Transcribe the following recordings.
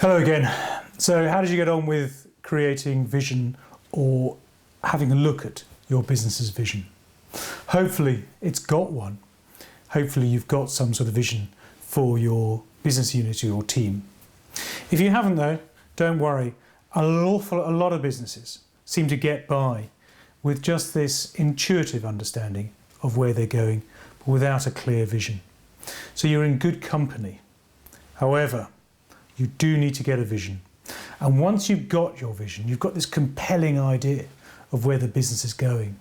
Hello again. So how did you get on with creating vision or having a look at your business's vision? Hopefully it's got one. Hopefully you've got some sort of vision for your business unit or your team. If you haven't though, don't worry. A lot of businesses seem to get by with just this intuitive understanding of where they're going, but without a clear vision. So you're in good company. However, you do need to get a vision. And once you've got your vision, you've got this compelling idea of where the business is going,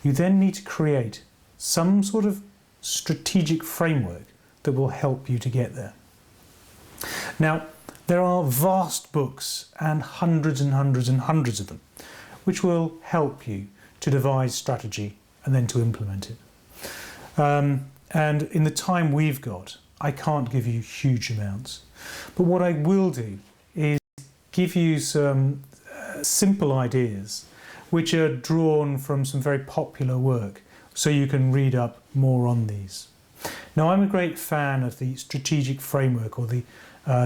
you then need to create some sort of strategic framework that will help you to get there. Now, there are vast books and hundreds and hundreds and hundreds of them, which will help you to devise strategy and then to implement it. And in the time we've got, I can't give you huge amounts. But what I will do is give you some simple ideas which are drawn from some very popular work, so you can read up more on these. Now, I'm a great fan of the strategic framework or the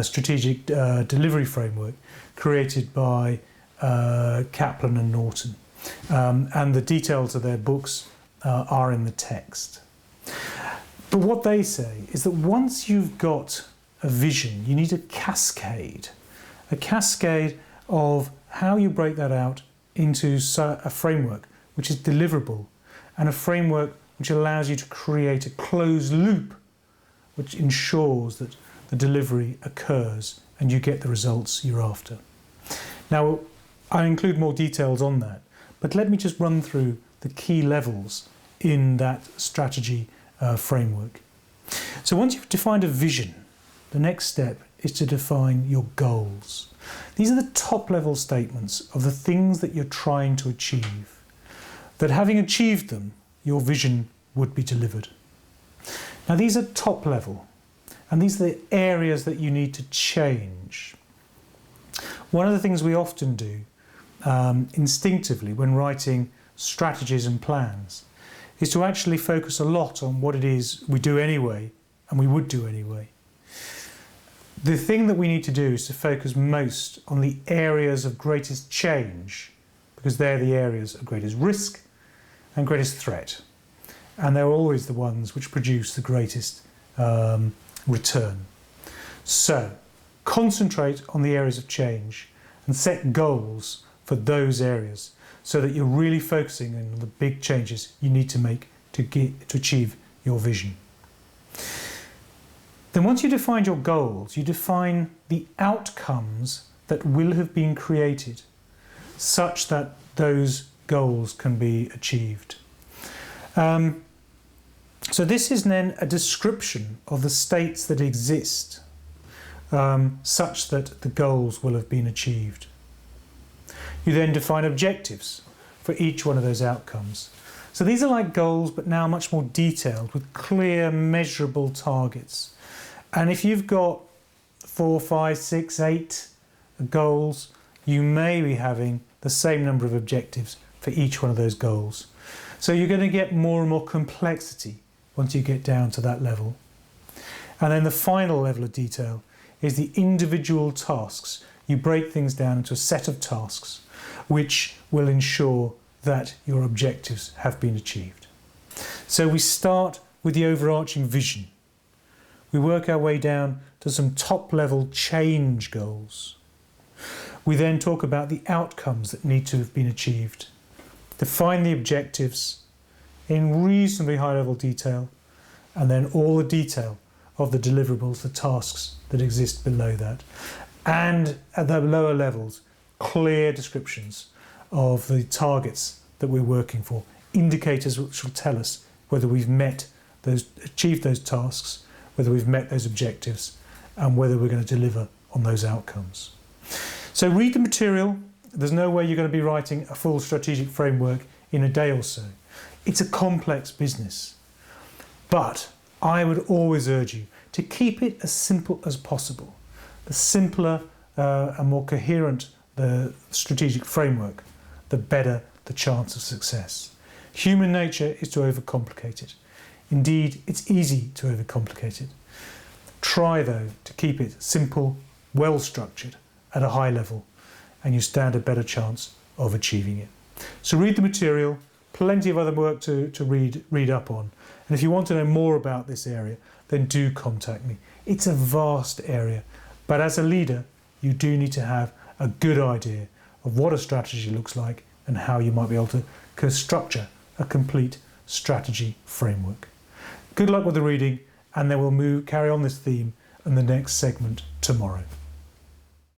strategic delivery framework created by Kaplan and Norton. And the details of their books are in the text. But what they say is that once you've got a vision, you need a cascade of how you break that out into a framework which is deliverable, and a framework which allows you to create a closed loop which ensures that the delivery occurs and you get the results you're after. Now, I include more details on that, but let me just run through the key levels in that strategy framework. So once you've defined a vision, the next step is to define your goals. These are the top level statements of the things that you're trying to achieve, that having achieved them, your vision would be delivered. Now, these are top level, and these are the areas that you need to change. One of the things we often do instinctively when writing strategies and plans is to actually focus a lot on what it is we do anyway and we would do anyway. The thing that we need to do is to focus most on the areas of greatest change, because they're the areas of greatest risk and greatest threat. And they're always the ones which produce the greatest return. So concentrate on the areas of change and set goals for those areas so that you're really focusing on the big changes you need to make to achieve your vision. Then once you define your goals, you define the outcomes that will have been created such that those goals can be achieved. So this is then a description of the states that exist such that the goals will have been achieved. You then define objectives for each one of those outcomes. So these are like goals, but now much more detailed with clear, measurable targets. And if you've got 4, 5, 6, 8 goals, you may be having the same number of objectives for each one of those goals. So you're going to get more and more complexity once you get down to that level. And then the final level of detail is the individual tasks. You break things down into a set of tasks which will ensure that your objectives have been achieved. So we start with the overarching vision. We work our way down to some top-level change goals. We then talk about the outcomes that need to have been achieved, define the objectives in reasonably high-level detail, and then all the detail of the deliverables, the tasks that exist below that. And at the lower levels, clear descriptions of the targets that we're working for, indicators which will tell us whether we've achieved those tasks, whether we've met those objectives, and whether we're going to deliver on those outcomes. So read the material. There's no way you're going to be writing a full strategic framework in a day or so. It's a complex business. But I would always urge you to keep it as simple as possible. The simpler and more coherent the strategic framework, the better the chance of success. Human nature is to overcomplicate it. Indeed, it's easy to overcomplicate it. Try, though, to keep it simple well structured, at a high level, and you stand a better chance of achieving it. So read the material, plenty of other work to read up on. And if you want to know more about this area, then do contact me. It's a vast area, but as a leader, you do need to have a good idea of what a strategy looks like and how you might be able to structure a complete strategy framework. Good luck with the reading, and then we'll carry on this theme in the next segment tomorrow.